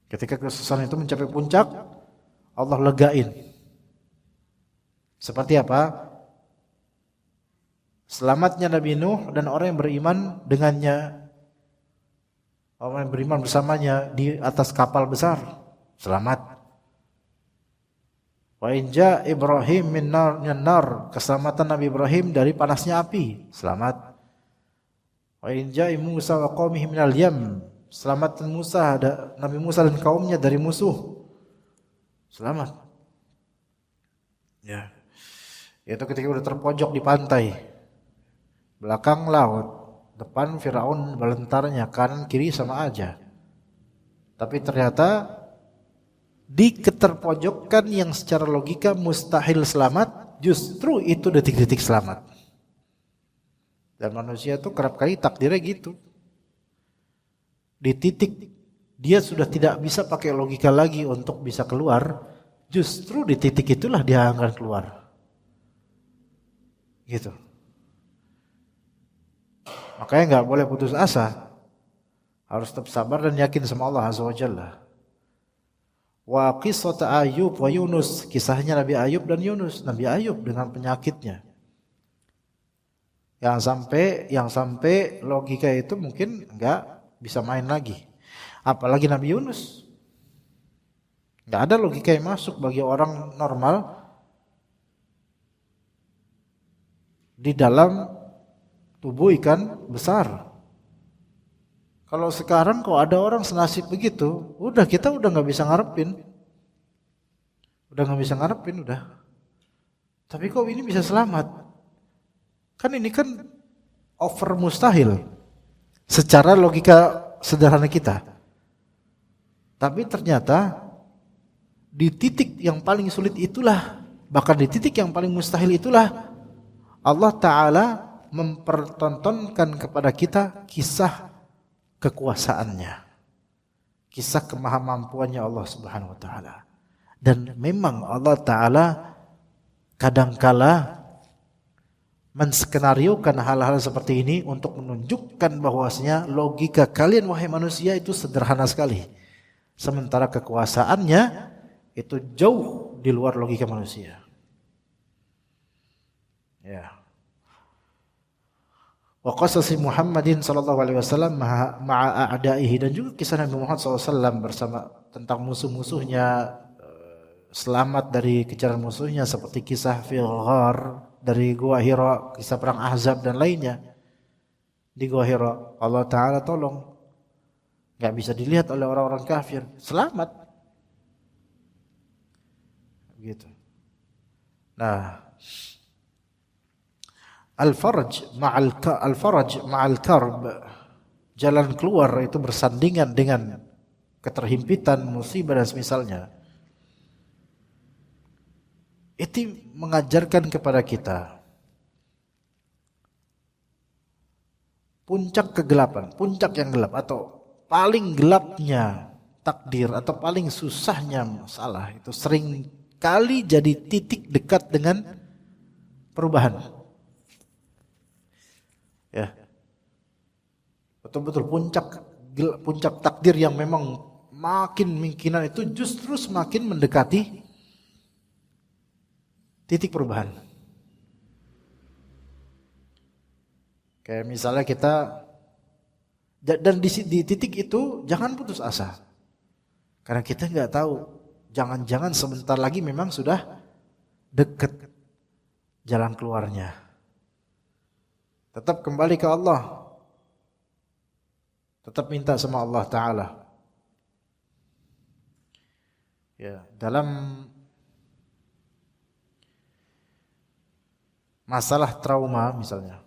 Ketika kesusahan itu mencapai puncak, Allah legain. Seperti apa? Selamatnya Nabi Nuh dan orang yang beriman dengannya, orang yang beriman bersamanya di atas kapal besar, selamat. Wa inja Ibrahim min nar, keselamatan Nabi Ibrahim dari panasnya api, selamat. Wa inja Musa wa qaumihi minal yam, keselamatan Nabi Musa dan kaumnya dari musuh, selamat. Ya. Itu ketika udah terpojok di pantai, belakang laut, depan Firaun balentarnya, kanan kiri sama aja. Tapi ternyata di keterpojokan yang secara logika mustahil selamat, justru itu detik-detik selamat. Dan manusia itu kerap kali takdirnya gitu. Di titik dia sudah tidak bisa pakai logika lagi untuk bisa keluar, justru di titik itulah dia akan keluar. Gitu. Makanya nggak boleh putus asa. Harus tetap sabar dan yakin sama Allah Azza wa Jalla. Wa qissat Ayub wa Yunus, kisahnya Nabi Ayub dan Yunus. Nabi Ayub dengan penyakitnya. Yang sampai logika itu mungkin nggak bisa main lagi. Apalagi Nabi Yunus. Nggak ada logika yang masuk bagi orang normal di dalam tubuh ikan besar. Kalau sekarang kok ada orang senasib begitu, kita udah nggak bisa ngarepin. Udah. Tapi kok ini bisa selamat? Kan ini kan over mustahil secara logika sederhana kita. Tapi ternyata di titik yang paling sulit itulah, bahkan di titik yang paling mustahil itulah, Allah Ta'ala mempertontonkan kepada kita kisah kekuasaannya, kisah kemahamampuannya Allah Subhanahu wa Ta'ala. Dan memang Allah Ta'ala kadangkala menskenariokan hal-hal seperti ini untuk menunjukkan bahwasanya logika kalian wahai manusia itu sederhana sekali, sementara kekuasaannya itu jauh di luar logika manusia. Ya. Wa qasasi Muhammadin sallallahu alaihi wasallam ma'a a'daihi, dan juga kisah Nabi Muhammad sallallahu alaihi wasallam bersama tentang musuh-musuhnya, selamat dari kejaran musuhnya, seperti kisah fil ghar dari Gua Hira, kisah perang Ahzab dan lainnya. Di Gua Hira Allah Ta'ala tolong, gak bisa dilihat oleh orang-orang kafir, selamat gitu. Nah, al-faraj ma'al karb, jalan keluar itu bersandingan dengan keterhimpitan, musibah dan semisalnya. Itu mengajarkan kepada kita puncak kegelapan, puncak yang gelap atau paling gelapnya takdir atau paling susahnya masalah itu sering kali jadi titik dekat dengan perubahan. Ya. Betul-betul puncak takdir yang memang makin mungkinan itu justru semakin mendekati titik perubahan. Kayak misalnya kita, dan di titik itu jangan putus asa. Karena kita nggak tahu, jangan-jangan sebentar lagi memang sudah dekat jalan keluarnya. Tetap kembali ke Allah. Tetap minta sama Allah Ta'ala. Ya, dalam masalah trauma misalnya,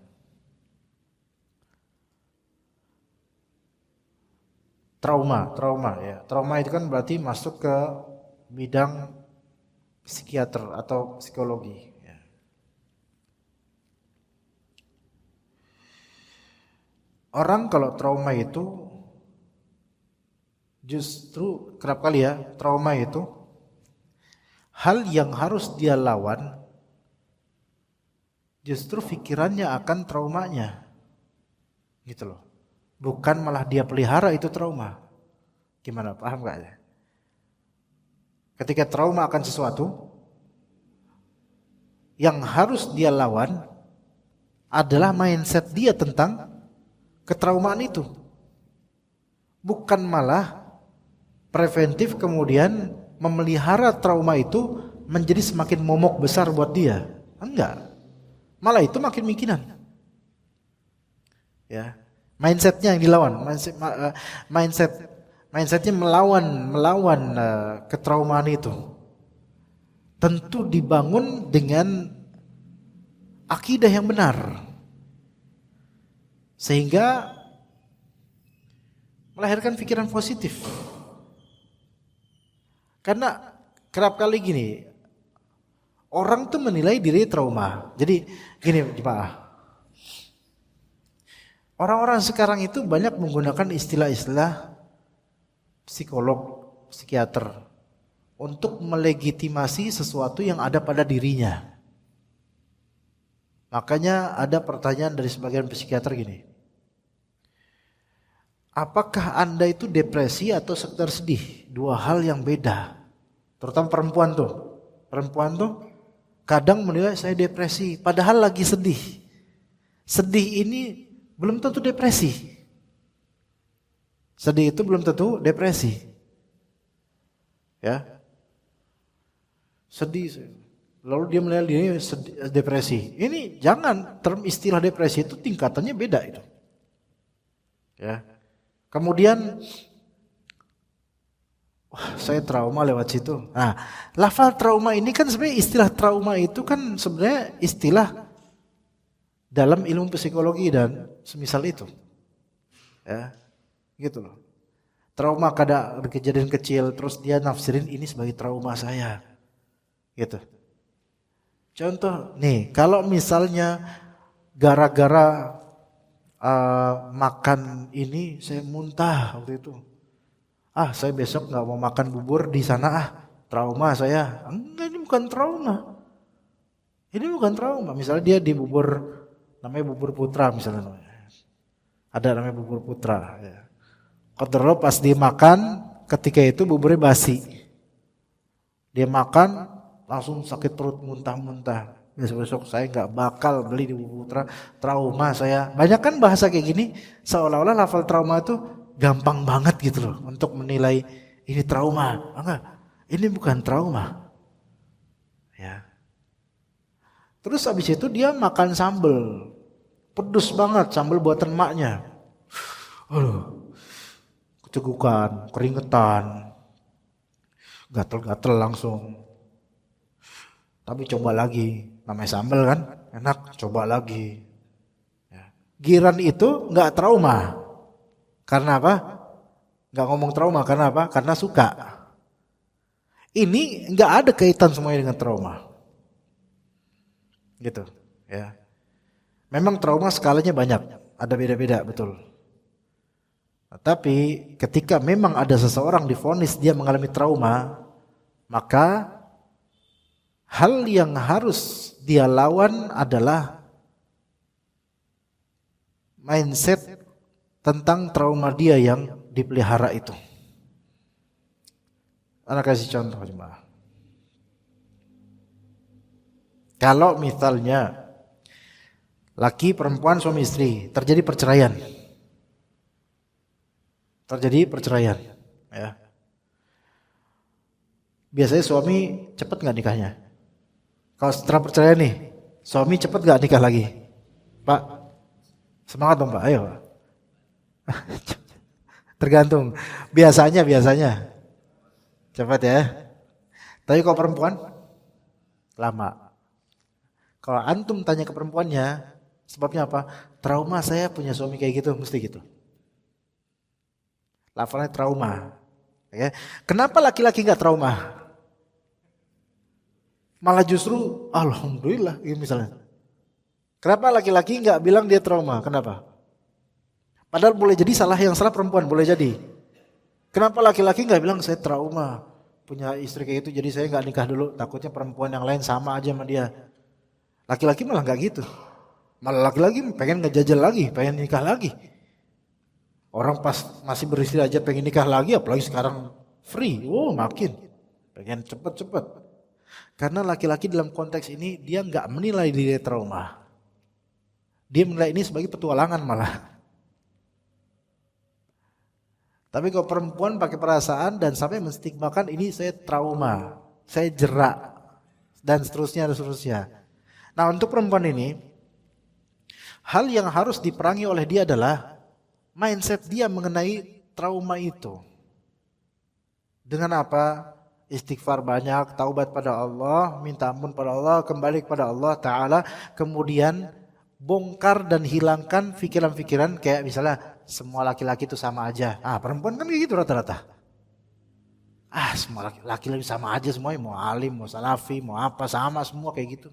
Trauma ya. Trauma itu kan berarti masuk ke bidang psikiater atau psikologi ya. Orang kalau trauma itu justru kerap kali ya, trauma itu hal yang harus dia lawan, justru pikirannya akan traumanya, gitu loh. Bukan malah dia pelihara itu trauma. Gimana, paham gak ya? Ketika trauma akan sesuatu, yang harus dia lawan adalah mindset dia tentang ketraumaan itu. Bukan malah preventif kemudian memelihara trauma itu menjadi semakin momok besar buat dia. Enggak. Malah itu makin mikinan. Ya. Mindsetnya yang dilawan, mindsetnya melawan ketraumaan itu. Tentu dibangun dengan akidah yang benar. Sehingga melahirkan pikiran positif. Karena kerap kali gini, orang tuh menilai diri trauma. Jadi gini Pak, orang-orang sekarang itu banyak menggunakan istilah-istilah psikolog, psikiater untuk melegitimasi sesuatu yang ada pada dirinya. Makanya ada pertanyaan dari sebagian psikiater gini, apakah Anda itu depresi atau sekedar sedih? Dua hal yang beda. Terutama perempuan tuh. Perempuan tuh kadang menilai saya depresi, padahal lagi sedih. Sedih ini belum tentu depresi. Sedih itu belum tentu depresi. Ya. Sedih. Lalu dia menilai dirinya depresi. Ini jangan, term istilah depresi itu tingkatannya beda itu. Ya. Kemudian saya trauma lewat situ. Nah, lafal trauma ini kan sebenarnya istilah trauma itu kan sebenarnya istilah dalam ilmu psikologi dan semisal itu. Ya. Gitu loh. Trauma kada kejadian kecil terus dia nafsirin ini sebagai trauma saya. Gitu. Contoh nih, kalau misalnya gara-gara makan ini saya muntah waktu itu. Saya besok nggak mau makan bubur di sana trauma saya. Enggak, ini bukan trauma. Ini bukan trauma. Misalnya dia di bubur namanya bubur putra misalnya. Ada namanya bubur putra. Ya. Qadarullah pas dia makan ketika itu buburnya basi. Dia makan langsung sakit perut muntah-muntah. Besok-besok saya nggak bakal beli di bubur putra, trauma saya. Banyak kan bahasa kayak gini seolah-olah lafal trauma itu gampang banget gitu loh untuk menilai ini trauma. Enggak, ini bukan trauma. Ya. Terus habis itu dia makan sambal. Pedes banget sambal buatan emaknya. Kecegukan, keringetan. Gatel-gatel langsung. Tapi coba lagi, namanya sambal kan, enak, coba lagi. Ya. Giran itu enggak trauma. Karena apa? Enggak ngomong trauma, karena apa? Karena suka. Ini enggak ada kaitan semuanya dengan trauma. Gitu, ya. Memang trauma skalanya banyak, ada beda-beda, betul. Tapi ketika memang ada seseorang divonis dia mengalami trauma, maka hal yang harus dia lawan adalah mindset tentang trauma dia yang dipelihara itu. Anak kasih contoh jemaah. Kalau misalnya laki perempuan suami istri terjadi perceraian. Ya. Biasanya suami cepat nggak nikahnya? Kalau setelah perceraian nih, suami cepat nggak nikah lagi? Pak, semangat dong Pak, ayo Pak. Tergantung. Biasanya cepat ya. Tapi kalau perempuan lama. Kalau antum tanya ke perempuannya, sebabnya apa? Trauma saya punya suami kayak gitu, mesti gitu. Lafalnya trauma. Ya. Kenapa laki-laki nggak trauma? Malah justru alhamdulillah gitu misalnya. Kenapa laki-laki nggak bilang dia trauma? Kenapa? Padahal boleh jadi yang salah perempuan, boleh jadi. Kenapa laki-laki nggak bilang saya trauma punya istri kayak itu, jadi saya nggak nikah dulu, takutnya perempuan yang lain sama aja sama dia. Laki-laki malah nggak gitu. Malah laki-laki pengen ngejajal lagi, pengen nikah lagi. Orang pas masih beristri aja pengen nikah lagi, apalagi sekarang free, makin pengen cepet-cepet. Karena laki-laki dalam konteks ini dia nggak menilai diri trauma. Dia menilai ini sebagai petualangan malah. Tapi kalau perempuan pakai perasaan dan sampai menstigmakan ini saya trauma, saya jerak dan seterusnya dan seterusnya. Nah, untuk perempuan ini hal yang harus diperangi oleh dia adalah mindset dia mengenai trauma itu. Dengan apa? Istighfar banyak, taubat pada Allah, minta ampun pada Allah, kembali kepada Allah Ta'ala. Kemudian bongkar dan hilangkan pikiran-pikiran kayak misalnya semua laki-laki itu sama aja. Perempuan kan kayak gitu rata-rata. Semua laki-laki sama aja semuanya, mau alim, mau salafi, mau apa, sama semua kayak gitu.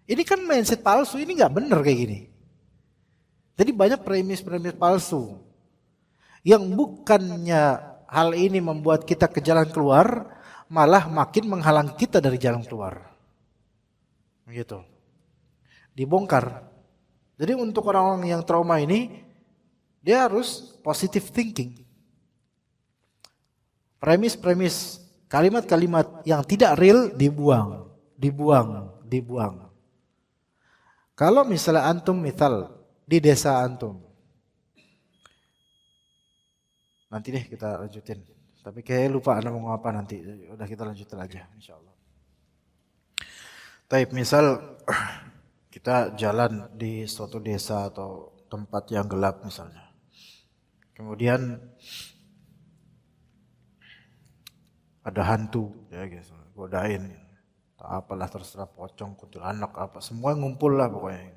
Ini kan mindset palsu, ini gak bener kayak gini. Jadi banyak premis-premis palsu. Yang bukannya hal ini membuat kita ke jalan keluar, malah makin menghalang kita dari jalan keluar. Begitu. Dibongkar. Jadi untuk orang-orang yang trauma ini, dia harus positive thinking. Premis-premis, kalimat-kalimat yang tidak real dibuang. Kalau misalnya antum misal di desa antum, nanti deh kita lanjutin. Tapi kayak lupa anda mau apa nanti. Udah kita lanjutin aja insyaallah. Taib, misal kita jalan di suatu desa atau tempat yang gelap misalnya. Kemudian ada hantu ya guys, godain. Apalah terserah, pocong, kuntilanak apa, semua ngumpul lah pokoknya.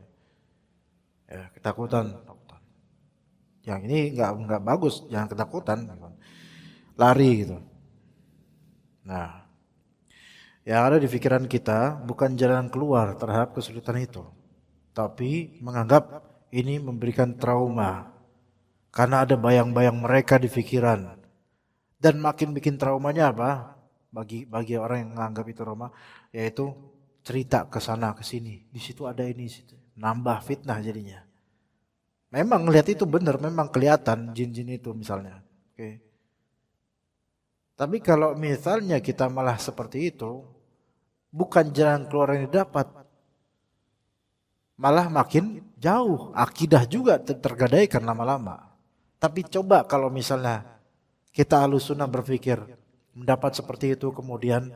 Ya, ketakutan. Yang ini nggak bagus, jangan ketakutan, lari gitu. Nah, yang ada di pikiran kita bukan jalan keluar terhadap kesulitan itu, tapi menganggap ini memberikan trauma karena ada bayang-bayang mereka di pikiran, dan makin bikin traumanya apa? Bagi orang yang menganggap itu trauma, yaitu cerita ke sana ke sini, di situ ada ini, situ nambah fitnah jadinya. Memang lihat itu benar, memang kelihatan jin-jin itu misalnya. Oke. Tapi kalau misalnya kita malah seperti itu, bukan jalan keluar yang didapat, malah makin jauh. Akidah juga tergadaikan lama-lama. Tapi coba kalau misalnya kita Ahlussunnah berpikir mendapat seperti itu, kemudian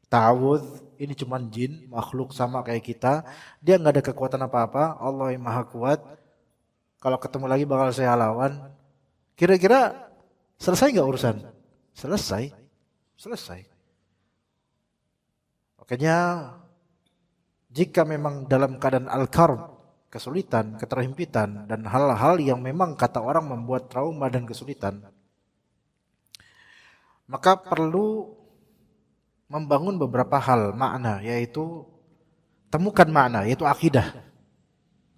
ta'awudz, ini cuma jin, makhluk sama kayak kita, dia nggak ada kekuatan apa-apa, Allah yang maha kuat. Kalau ketemu lagi bakal saya lawan. Kira-kira selesai nggak urusan? Selesai. Makanya jika memang dalam keadaan al-karb, kesulitan, keterhimpitan, dan hal-hal yang memang kata orang membuat trauma dan kesulitan, maka perlu membangun beberapa hal makna, yaitu temukan makna, yaitu akidah.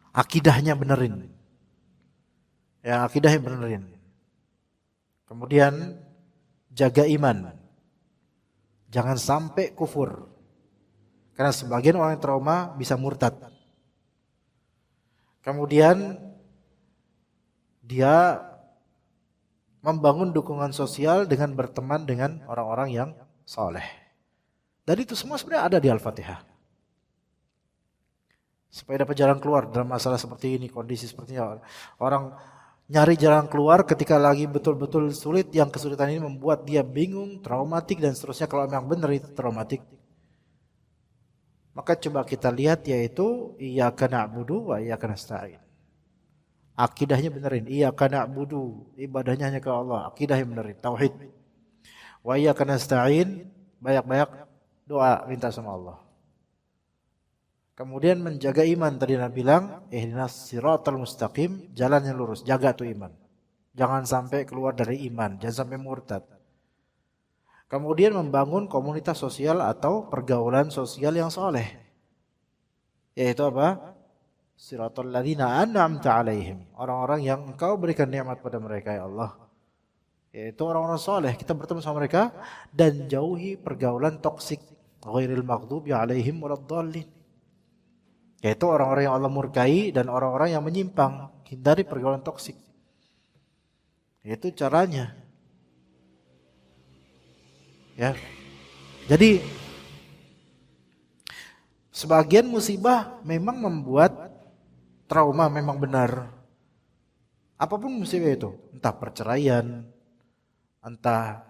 Akidahnya benerin. Ya, akidahnya benerin. Kemudian jaga iman. Jangan sampai kufur. Karena sebagian orang yang trauma bisa murtad. Kemudian dia membangun dukungan sosial dengan berteman dengan orang-orang yang soleh. Dan itu semua sebenarnya ada di Al-Fatihah. Supaya dapat jalan keluar dalam masalah seperti ini, kondisi seperti ini. Orang nyari jalan keluar ketika lagi betul-betul sulit, yang kesulitan ini membuat dia bingung, traumatik dan seterusnya. Kalau memang benar itu traumatik, maka coba kita lihat, yaitu iyyaka na'budu wa iyyaka nasta'in. Akidahnya benerin, iyyaka na'budu, ibadahnya hanya ke Allah, akidahnya benerin, tauhid. Wa iyyaka nasta'in, banyak-banyak doa minta sama Allah. Kemudian menjaga iman, tadi Nabi bilang ihdinas siratal mustaqim, jalan yang lurus, jaga tuh iman. Jangan sampai keluar dari iman, jangan sampai murtad. Kemudian membangun komunitas sosial atau pergaulan sosial yang soleh. Yaitu apa? Siratal ladzina an'amta alaihim. Orang-orang yang engkau berikan nikmat pada mereka ya Allah. Yaitu orang-orang soleh. Kita bertemu sama mereka dan jauhi pergaulan toksik. Ghairil maghdubi alaihim waladdallin. Yaitu orang-orang yang Allah murkai dan orang-orang yang menyimpang. Hindari pergaulan toksik. Itu caranya. Ya. Jadi sebagian musibah memang membuat trauma, memang benar. Apapun musibah itu, entah perceraian, entah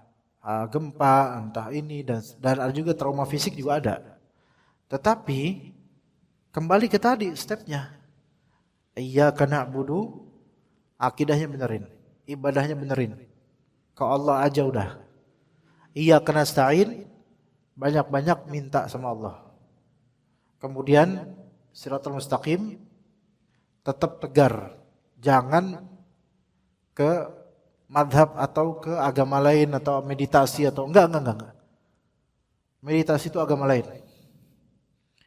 gempa, entah ini dan ada juga trauma fisik juga ada. Tetapi kembali ke tadi stepnya. Iyyaka na'budu, akidahnya benerin, ibadahnya benerin. Ke Allah aja udah. Iyyaka nasta'in, banyak-banyak minta sama Allah. Kemudian siratal mustaqim, tetap tegar. Jangan ke madhab atau ke agama lain atau meditasi atau enggak. Meditasi itu agama lain.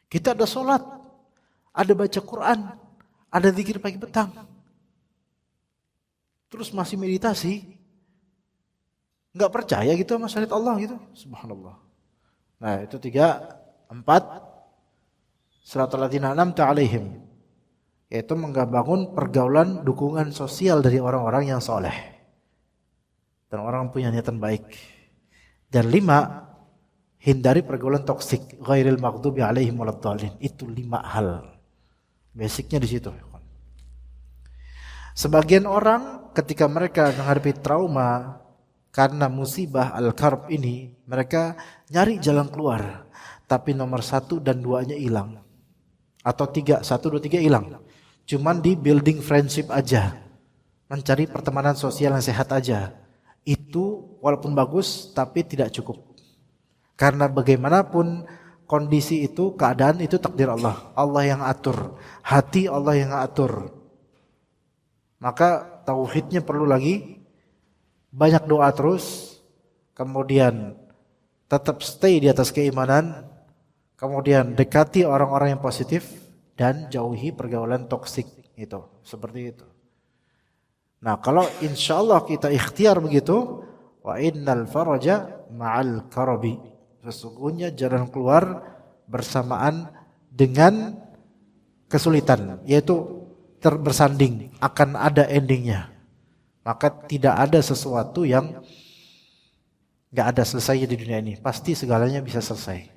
Kita ada sholat, ada baca Quran, ada zikir pagi petang. Terus masih meditasi, enggak percaya gitu sama syariat Allah gitu. Subhanallah. Nah, itu 3, 4 siratal ladzina an'amta alaihim, yaitu membangun pergaulan dukungan sosial dari orang-orang yang soleh dan orang punya niatan baik. Dan 5, hindari pergaulan toksik, ghairil maghdubi alaihim waladdallin. Itu 5 hal. Basicnya di situ. Sebagian orang ketika mereka menghadapi trauma karena musibah al-karb ini, mereka nyari jalan keluar, tapi nomor 1 dan 2-nya hilang. Atau 3, 1, 2, 3 hilang. Cuman di building friendship aja, mencari pertemanan sosial yang sehat aja. Itu walaupun bagus tapi tidak cukup. Karena bagaimanapun kondisi itu, keadaan itu takdir Allah. Allah yang atur. Hati Allah yang atur. Maka tauhidnya perlu lagi. Banyak doa terus. Kemudian tetap stay di atas keimanan. Kemudian dekati orang-orang yang positif. Dan jauhi pergaulan toksik itu. Seperti itu. Nah, kalau insya Allah kita ikhtiar begitu, wa innal faraja ma'al karabi. Sesungguhnya jalan keluar bersamaan dengan kesulitan, yaitu bersanding, akan ada endingnya. Maka tidak ada sesuatu yang gak ada selesainya di dunia ini. Pasti segalanya bisa selesai.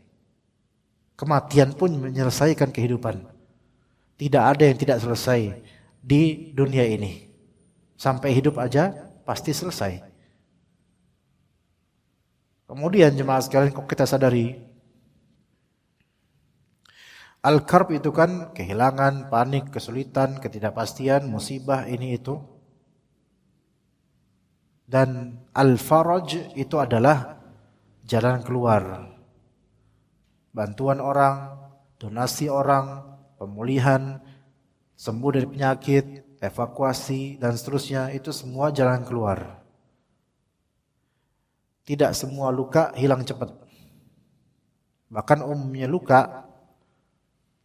Kematian pun menyelesaikan kehidupan. Tidak ada yang tidak selesai di dunia ini. Sampai hidup aja pasti selesai. Kemudian jemaah sekalian, kok kita sadari al-karb itu kan kehilangan, panik, kesulitan, ketidakpastian, musibah ini itu. Dan al-faraj itu adalah jalan keluar. Bantuan orang, donasi orang, pemulihan, sembuh dari penyakit, evakuasi, dan seterusnya, itu semua jalan keluar. Tidak semua luka hilang cepat. Bahkan umumnya luka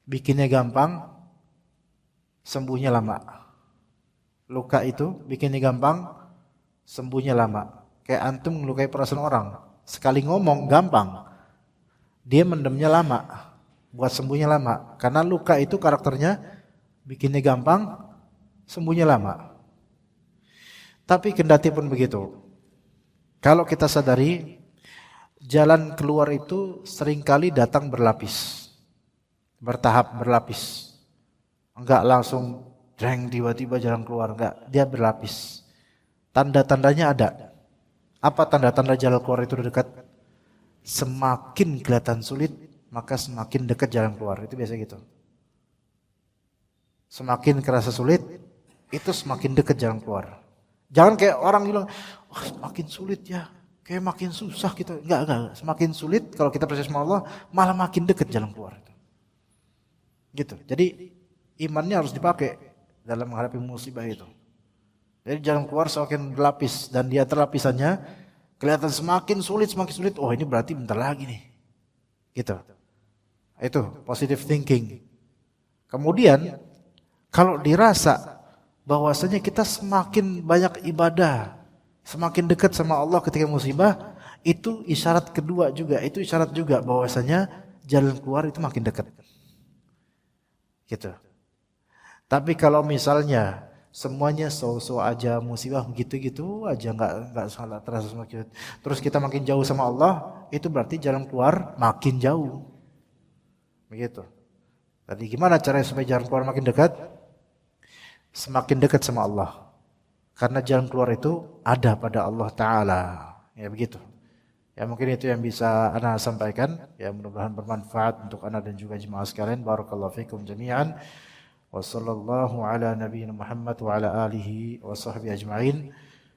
bikinnya gampang, sembuhnya lama. Luka itu bikinnya gampang, sembuhnya lama. Kayak antum melukai perasaan orang, sekali ngomong gampang, dia mendemnya lama. Buat sembuhnya lama. Karena luka itu karakternya bikinnya gampang, sembuhnya lama. Tapi kendati pun begitu, kalau kita sadari, jalan keluar itu seringkali datang berlapis, bertahap, berlapis. Enggak langsung dreng tiba-tiba jalan keluar, enggak, dia berlapis. Tanda-tandanya ada. Apa tanda-tanda jalan keluar itu dekat? Semakin kelihatan sulit, maka semakin dekat jalan keluar. Itu biasa gitu. Semakin kerasa sulit, itu semakin dekat jalan keluar. Jangan kayak orang bilang, oh, semakin sulit ya, kayak makin susah gitu. Enggak. Semakin sulit kalau kita percaya sama Allah, malah makin dekat jalan keluar. Gitu. Jadi imannya harus dipakai dalam menghadapi musibah itu. Jadi jalan keluar semakin berlapis dan di antara lapisannya kelihatan semakin sulit. Oh ini berarti bentar lagi nih. Gitu. Itu positive thinking. Kemudian kalau dirasa bahwasanya kita semakin banyak ibadah, semakin dekat sama Allah ketika musibah, itu isyarat kedua juga, itu isyarat juga bahwasanya jalan keluar itu makin dekat. Gitu. Tapi kalau misalnya semuanya so-so aja, musibah begitu-gitu aja, nggak salah terasa semakin, terus kita makin jauh sama Allah, itu berarti jalan keluar makin jauh. Begitu. Tadi gimana caranya supaya jalan keluar makin dekat? Semakin dekat sama Allah. Karena jalan keluar itu ada pada Allah Ta'ala. Ya begitu. Ya mungkin itu yang bisa ana sampaikan. Ya mudah-mudahan bermanfaat untuk ana dan juga jemaah sekalian. Barakallahu fikum jami'an. Wa sallallahu ala nabiyyina Muhammad wa ala alihi wa sahbihi ajma'in.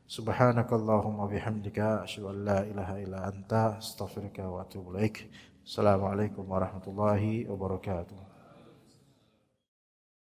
Subhanakallahumma bihamdika asyhadu an la ilaha illa anta astaghfiruka wa atubu ilaik. Assalamualaikum warahmatullahi wabarakatuh.